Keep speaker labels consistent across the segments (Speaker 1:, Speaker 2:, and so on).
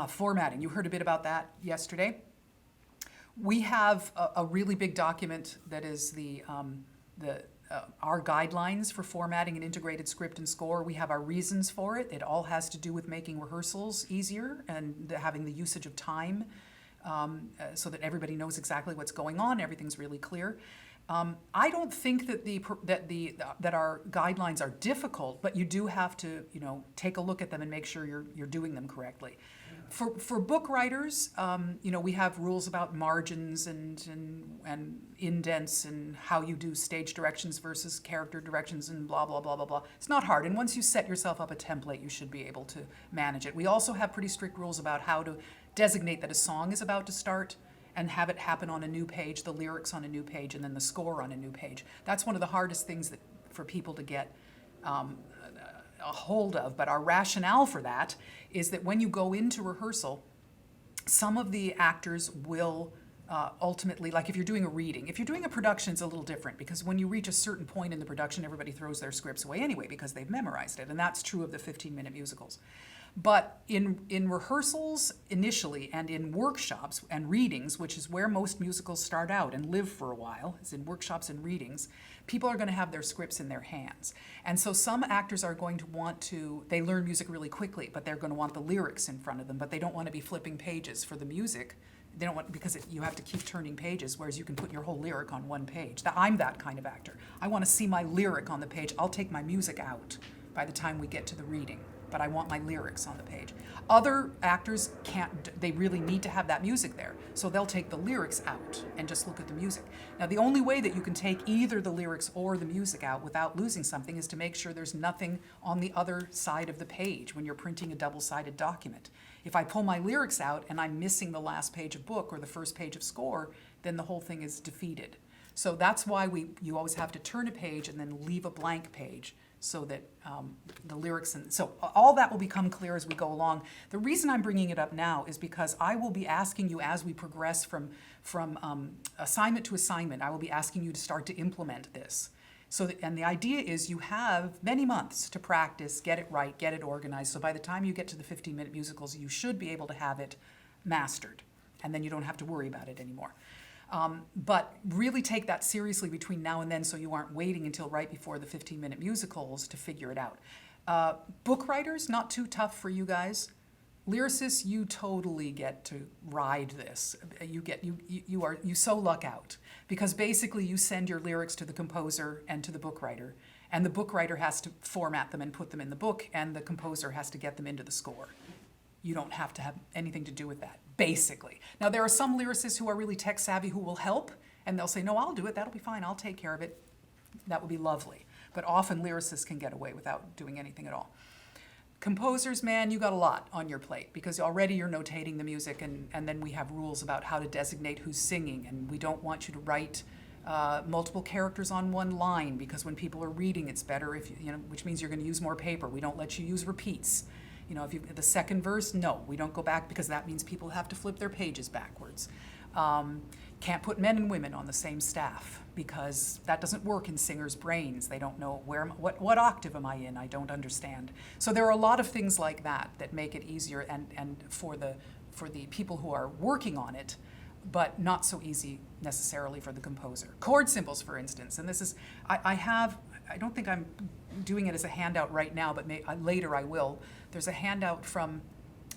Speaker 1: Formatting. You heard a bit about that yesterday. We have a really big document that is our guidelines for formatting an integrated script and score. We have our reasons for it. It all has to do with making rehearsals easier and having the usage of time so that everybody knows exactly what's going on. Everything's really clear. I don't think that our guidelines are difficult, but you do have to take a look at them and make sure you're doing them correctly. For book writers, we have rules about margins and indents and how you do stage directions versus character directions and blah, blah, blah, blah, blah. It's not hard. And once you set yourself up a template, you should be able to manage it. We also have pretty strict rules about how to designate that a song is about to start and have it happen on a new page, the lyrics on a new page, and then the score on a new page. That's one of the hardest things for people to get a hold of, but our rationale for that is that when you go into rehearsal, some of the actors will ultimately, like if you're doing a reading, if you're doing a production, it's a little different because when you reach a certain point in the production, everybody throws their scripts away anyway because they've memorized it, and that's true of the 15-minute musicals. But in rehearsals initially and in workshops and readings, which is where most musicals start out and live for a while, is in workshops and readings, people are going to have their scripts in their hands. And so some actors are going to they learn music really quickly, but they're going to want the lyrics in front of them, but they don't want to be flipping pages for the music. They don't want, because you have to keep turning pages, whereas you can put your whole lyric on one page. I'm that kind of actor. I want to see my lyric on the page. I'll take my music out by the time we get to the reading, but I want my lyrics on the page. Other actors can't, they really need to have that music there, so they'll take the lyrics out and just look at the music. Now, the only way that you can take either the lyrics or the music out without losing something is to make sure there's nothing on the other side of the page when you're printing a double-sided document. If I pull my lyrics out and I'm missing the last page of book or the first page of score, then the whole thing is defeated. So that's why you always have to turn a page and then leave a blank page so that the lyrics, and so all that will become clear as we go along. The reason I'm bringing it up now is because I will be asking you as we progress from assignment to assignment, I will be asking you to start to implement this. And the idea is you have many months to practice, get it right, get it organized, so by the time you get to the 15-minute musicals, you should be able to have it mastered, and then you don't have to worry about it anymore. But really take that seriously between now and then so you aren't waiting until right before the 15-minute musicals to figure it out. Book writers, not too tough for you guys. Lyricists, you totally get to ride this. You so luck out because basically you send your lyrics to the composer and to the book writer, and the book writer has to format them and put them in the book, and the composer has to get them into the score. You don't have to have anything to do with that, basically. Now, there are some lyricists who are really tech savvy who will help, and they'll say, no, I'll do it, that'll be fine, I'll take care of it. That would be lovely. But often lyricists can get away without doing anything at all. Composers, man, you got a lot on your plate because already you're notating the music, and then we have rules about how to designate who's singing, and we don't want you to write multiple characters on one line because when people are reading, it's better if which means you're going to use more paper. We don't let you use repeats. If the second verse, no, we don't go back because that means people have to flip their pages backwards. Can't put men and women on the same staff because that doesn't work in singers' brains. They don't know what octave am I in? I don't understand. So there are a lot of things like that that make it easier and for the people who are working on it, but not so easy necessarily for the composer. Chord symbols, for instance, and this is, I don't think I'm doing it as a handout right now, but later I will. There's a handout from,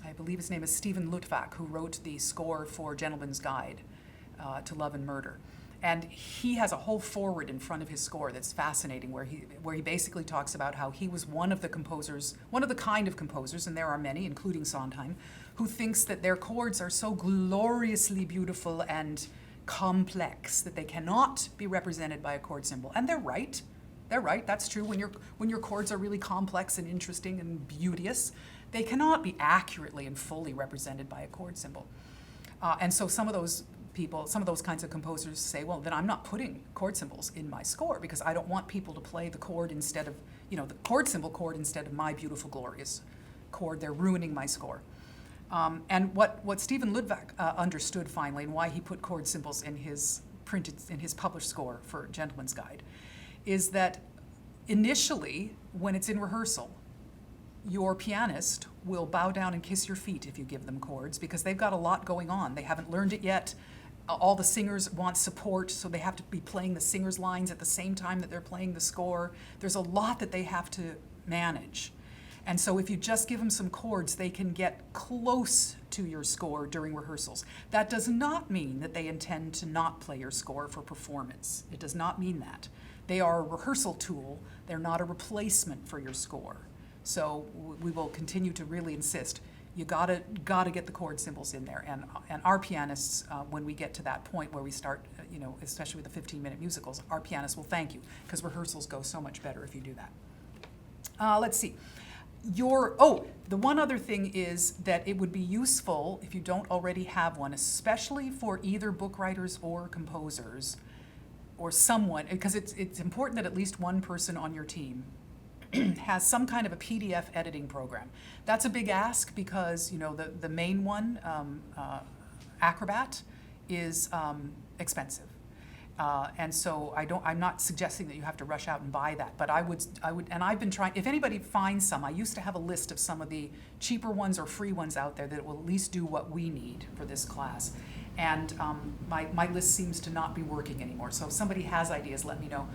Speaker 1: I believe his name is Stephen Lutvak, who wrote the score for Gentleman's Guide to Love and Murder. And he has a whole foreword in front of his score that's fascinating, where he basically talks about how he was one of the kind of composers, and there are many, including Sondheim, who thinks that their chords are so gloriously beautiful and complex that they cannot be represented by a chord symbol. And they're right. They're right. That's true. When your chords are really complex and interesting and beauteous, they cannot be accurately and fully represented by a chord symbol. And so some of those kinds of composers say, well, then I'm not putting chord symbols in my score because I don't want people to play the chord instead of, the chord symbol chord instead of my beautiful, glorious chord. They're ruining my score. And what Stephen Lutvak understood finally, and why he put chord symbols in his published score for Gentleman's Guide, is that initially, when it's in rehearsal, Your pianist will bow down and kiss your feet if you give them chords, because they've got a lot going on. They haven't learned it yet. All the singers want support, so they have to be playing the singers' lines at the same time that they're playing the score. There's a lot that they have to manage. And so if you just give them some chords, they can get close to your score during rehearsals. That does not mean that they intend to not play your score for performance. It does not mean that. They are a rehearsal tool. They're not a replacement for your score. So we will continue to really insist. You gotta get the chord symbols in there. And our pianists, when we get to that point where we start, especially with the 15-minute musicals, our pianists will thank you, because rehearsals go so much better if you do that. Let's see. The one other thing is that it would be useful, if you don't already have one, especially for either book writers or composers or someone, because it's important that at least one person on your team has some kind of a PDF editing program. That's a big ask, because the main one, Acrobat, is expensive. And so I'm not suggesting that you have to rush out and buy that, but I would, and I've been trying, if anybody finds some, I used to have a list of some of the cheaper ones or free ones out there that will at least do what we need for this class. And my list seems to not be working anymore. So if somebody has ideas, let me know.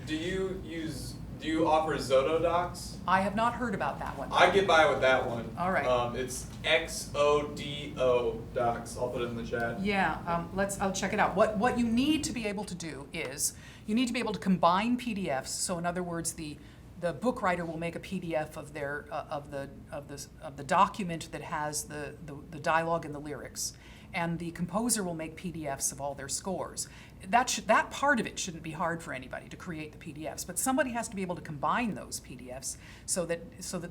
Speaker 2: Do you offer Zotodocs?
Speaker 1: I have not heard about that one.
Speaker 2: I get by with that one.
Speaker 1: All right.
Speaker 2: It's XODO docs. I'll put it in the chat.
Speaker 1: Yeah, I'll check it out. What you need to be able to do is you need to be able to combine PDFs. So in other words, the book writer will make a PDF of their of the document that has the dialogue and the lyrics, and the composer will make PDFs of all their scores. That part of it shouldn't be hard for anybody to create the PDFs, but somebody has to be able to combine those PDFs so that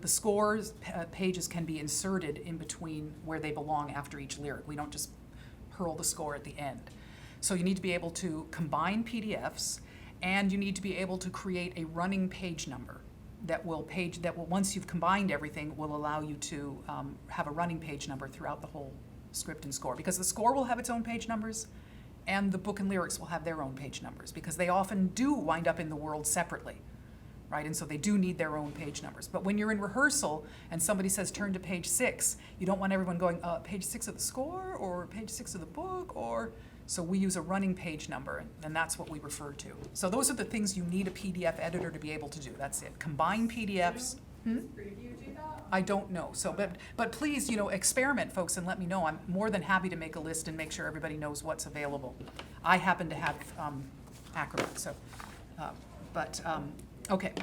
Speaker 1: the scores pages can be inserted in between where they belong after each lyric. We don't just hurl the score at the end. So you need to be able to combine PDFs, and you need to be able to create a running page number that will once you've combined everything, will allow you to have a running page number throughout the whole script and score, because the score will have its own page numbers and the book and lyrics will have their own page numbers, because they often do wind up in the world separately, right? And so they do need their own page numbers. But when you're in rehearsal and somebody says turn to page 6, you don't want everyone going page 6 of the score or page 6 of the book, so we use a running page number, and that's what we refer to. So those are the things you need a PDF editor to be able to do. That's it. Combine PDFs. I don't know. So, but please, experiment, folks, and let me know. I'm more than happy to make a list and make sure everybody knows what's available. I happen to have Acrobat, so, okay.